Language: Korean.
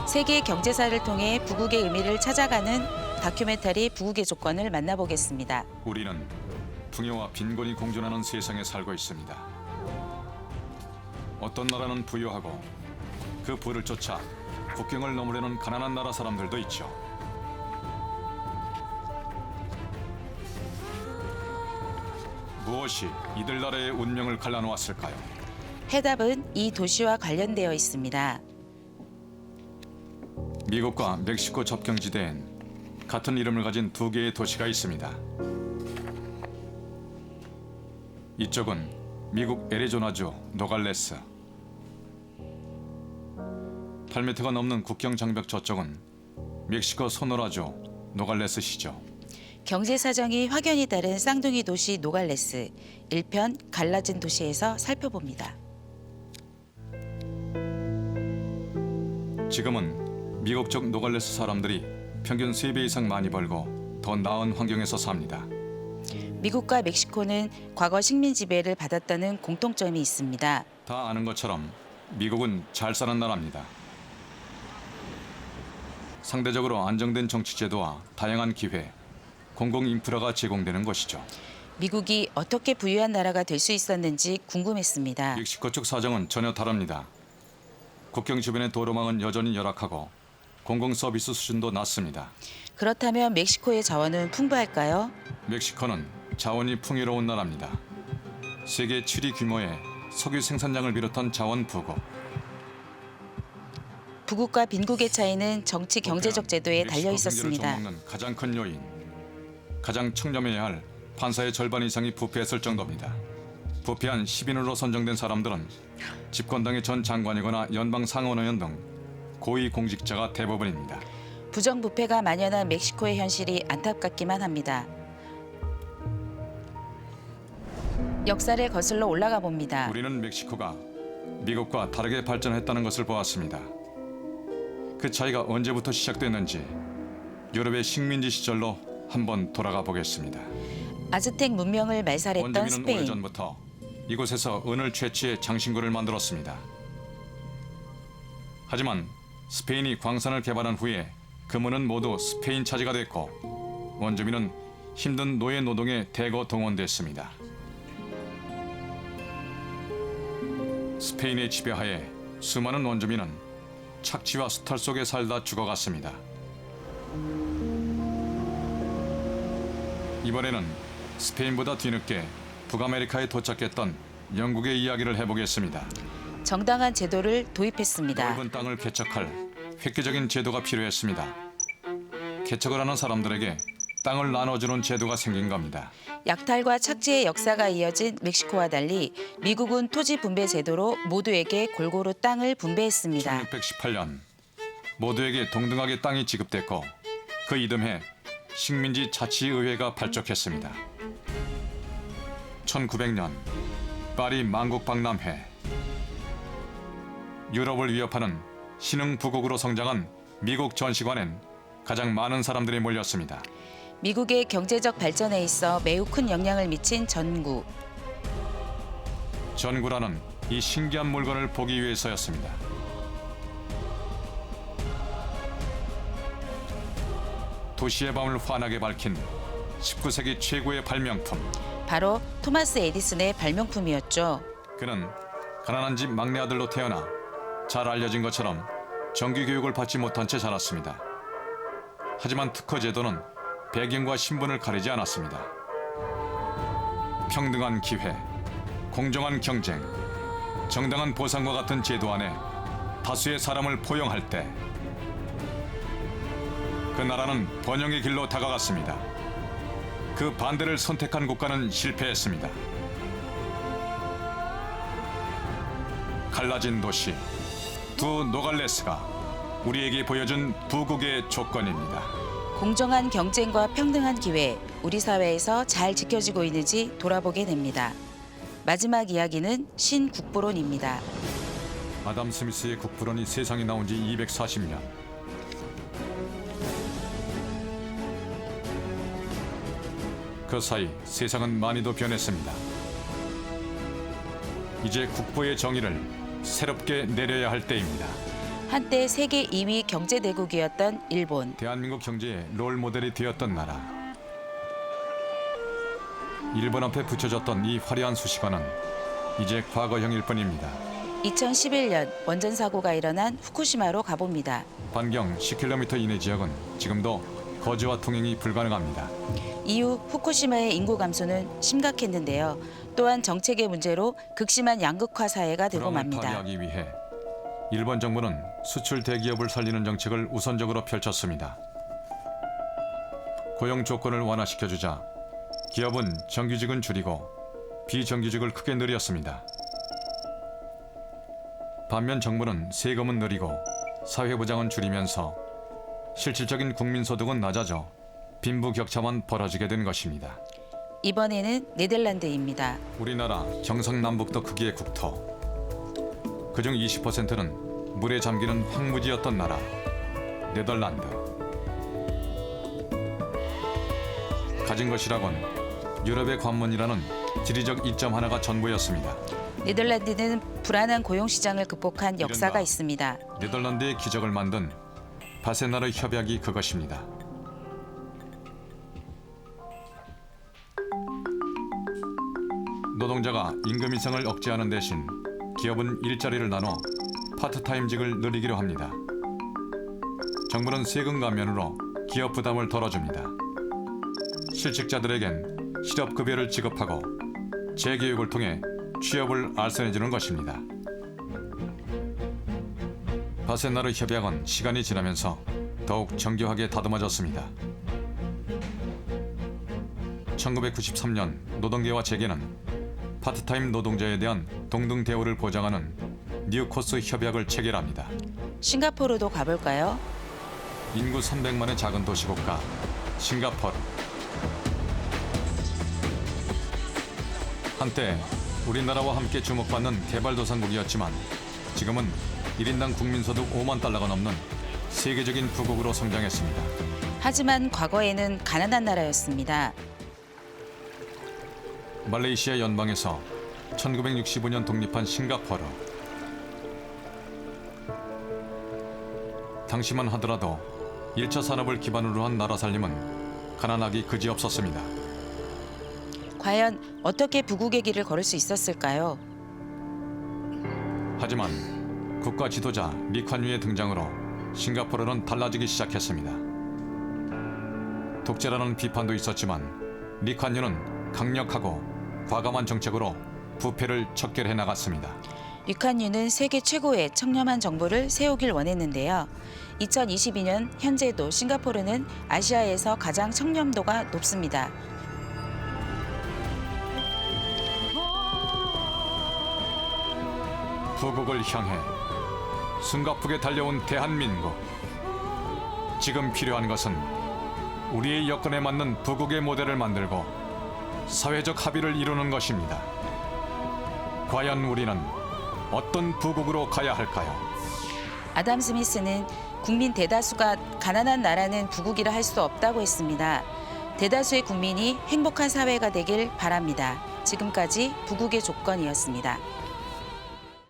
세계 경제사를 통해 부국의 의미를 찾아가는 다큐멘터리 부국의 조건을 만나보겠습니다. 우리는 풍요와 빈곤이 공존하는 세상에 살고 있습니다. 어떤 나라는 부유하고 그 부를 쫓아 국경을 넘으려는 가난한 나라 사람들도 있죠. 무엇이 이들 나라의 운명을 갈라놓았을까요? 해답은 이 도시와 관련되어 있습니다. 미국과 멕시코 접경지대엔 같은 이름을 가진 두 개의 도시가 있습니다. 이쪽은 미국 애리조나주 노갈레스, 8m가 넘는 국경 장벽 저쪽은 멕시코 소노라주 노갈레스시죠. 경제 사정이 확연히 다른 쌍둥이 도시 노갈레스, 1편 갈라진 도시에서 살펴봅니다. 지금은 미국 쪽 노갈레스 사람들이 평균 3배 이상 많이 벌고 더 나은 환경에서 삽니다. 미국과 멕시코는 과거 식민 지배를 받았다는 공통점이 있습니다. 다 아는 것처럼 미국은 잘 사는 나라입니다. 상대적으로 안정된 정치 제도와 다양한 기회, 공공 인프라가 제공되는 것이죠. 미국이 어떻게 부유한 나라가 될 수 있었는지 궁금했습니다. 멕시코 쪽 사정은 전혀 다릅니다. 국경 주변의 도로망은 여전히 열악하고 공공 서비스 수준도 낮습니다. 그렇다면 멕시코의 자원은 풍부할까요? 멕시코는 자원이 풍요로운 나라입니다. 세계 7위 규모의 석유 생산량을 비롯한 자원 부국. 부국과 빈국의 차이는 정치 경제적 제도에 달려 멕시코 있었습니다. 경제를 좀먹는 가장 큰 요인, 가장 청렴해야 할 판사의 절반 이상이 부패했을 정도입니다. 부패한 10인으로 선정된 사람들은 집권당의 전 장관이거나 연방 상원의원 등 고위 공직자가 대부분입니다. 부정부패가 만연한 멕시코의 현실이 안타깝기만 합니다. 역사를 거슬러 올라가 봅니다. 우리는 멕시코가 미국과 다르게 발전했다는 것을 보았습니다. 그 차이가 언제부터 시작됐는지 유럽의 식민지 시절로 한번 돌아가 보겠습니다. 아즈텍 문명을 말살했던 원주민은 스페인. 오래전부터 이곳에서 은을 채취해 장신구를 만들었습니다. 하지만 스페인이 광산을 개발한 후에 금은은 모두 스페인 차지가 됐고 원주민은 힘든 노예 노동에 대거 동원됐습니다. 스페인의 지배하에 수많은 원주민은 착취와 수탈 속에 살다 죽어갔습니다. 이번에는 스페인보다 뒤늦게 북아메리카에 도착했던 영국의 이야기를 해보겠습니다. 정당한 제도를 도입했습니다. 넓은 땅을 개척할 획기적인 제도가 필요했습니다. 개척을 하는 사람들에게 땅을 나눠주는 제도가 생긴 겁니다. 약탈과 착취의 역사가 이어진 멕시코와 달리 미국은 토지 분배 제도로 모두에게 골고루 땅을 분배했습니다. 1618년 모두에게 동등하게 땅이 지급됐고 그 이듬해 식민지 자치의회가 발족했습니다. 1900년 파리 만국박람회, 유럽을 위협하는 신흥부국으로 성장한 미국 전시관엔 가장 많은 사람들이 몰렸습니다. 미국의 경제적 발전에 있어 매우 큰 영향을 미친 전구. 전구라는 이 신기한 물건을 보기 위해서였습니다. 도시의 밤을 환하게 밝힌 19세기 최고의 발명품. 바로 토마스 에디슨의 발명품이었죠. 그는 가난한 집 막내 아들로 태어나 잘 알려진 것처럼 정규 교육을 받지 못한 채 자랐습니다. 하지만 특허 제도는 배경과 신분을 가리지 않았습니다. 평등한 기회, 공정한 경쟁, 정당한 보상과 같은 제도 안에 다수의 사람을 포용할 때 그 나라는 번영의 길로 다가갔습니다. 그 반대를 선택한 국가는 실패했습니다. 갈라진 도시, 두 노갈레스가 우리에게 보여준 부국의 조건입니다. 공정한 경쟁과 평등한 기회, 우리 사회에서 잘 지켜지고 있는지 돌아보게 됩니다. 마지막 이야기는 신국부론입니다. 아담 스미스의 국부론이 세상에 나온 지 240년. 그 사이 세상은 많이도 변했습니다. 이제 국부의 정의를 새롭게 내려야 할 때입니다. 한때 세계 2위 경제대국이었던 일본. 대한민국 경제의 롤 모델이 되었던 나라. 일본 앞에 붙여졌던 이 화려한 수식어는 이제 과거형일 뿐입니다. 2011년 원전 사고가 일어난 후쿠시마로 가봅니다. 반경 10km 이내 지역은 지금도 거지와 통행이 불가능합니다. 이후 후쿠시마의 인구 감소는 심각했는데요. 또한 정책의 문제로 극심한 양극화 사회가 되고 불황을 맙니다. 타개하기 위해 일본 정부는 수출 대기업을 살리는 정책을 우선적으로 펼쳤습니다. 고용 조건을 완화시켜주자 기업은 정규직은 줄이고 비정규직을 크게 늘렸습니다. 반면 정부는 세금은 늘리고 사회보장은 줄이면서 실질적인 국민소득은 낮아져 빈부격차만 벌어지게 된 것입니다. 이번에는 네덜란드입니다. 우리나라 경상남북도 크기의 국토. 그중 20%는 물에 잠기는 황무지였던 나라 네덜란드. 가진 것이라곤 유럽의 관문이라는 지리적 이점 하나가 전부였습니다. 네덜란드는 불안한 고용 시장을 극복한 역사가 이른바 있습니다. 네덜란드의 기적을 만든 바세나르 협약이 그것입니다. 노동자가 임금 인상을 억제하는 대신 기업은 일자리를 나눠 파트타임직을 늘리기로 합니다. 정부는 세금 감면으로 기업 부담을 덜어줍니다. 실직자들에겐 실업급여를 지급하고 재교육을 통해 취업을 알선해주는 것입니다. 바세나르 협약은 시간이 지나면서 더욱 정교하게 다듬어졌습니다. 1993년 노동계와 재계는 파트타임 노동자에 대한 동등 대우를 보장하는 뉴코스 협약을 체결합니다. 싱가포르도 가볼까요? 인구 300만의 작은 도시국가 싱가포르. 한때 우리나라와 함께 주목받는 개발도상국이었지만 지금은 1인당 국민소득 5만 달러가 넘는 세계적인 부국으로 성장했습니다. 하지만 과거에는 가난한 나라였습니다. 말레이시아 연방에서 1965년 독립한 싱가포르. 당시만 하더라도 1차 산업을 기반으로 한 나라 살림은 가난하기 그지없었습니다. 과연 어떻게 부국의 길을 걸을 수 있었을까요? 하지만 국가 지도자 리콴유의 등장으로 싱가포르는 달라지기 시작했습니다. 독재라는 비판도 있었지만 리콴유는 강력하고 과감한 정책으로 부패를 척결해 나갔습니다. 리콴유는 세계 최고의 청렴한 정부를 세우길 원했는데요. 2022년 현재도 싱가포르는 아시아에서 가장 청렴도가 높습니다. 부국을 향해 숨가쁘게 달려온 대한민국. 지금 필요한 것은 우리의 여건에 맞는 부국의 모델을 만들고 사회적 합의를 이루는 것입니다. 과연 우리는 어떤 부국으로 가야 할까요? 아담 스미스는 국민 대다수가 가난한 나라는 부국이라 할 수 없다고 했습니다. 대다수의 국민이 행복한 사회가 되길 바랍니다. 지금까지 부국의 조건이었습니다.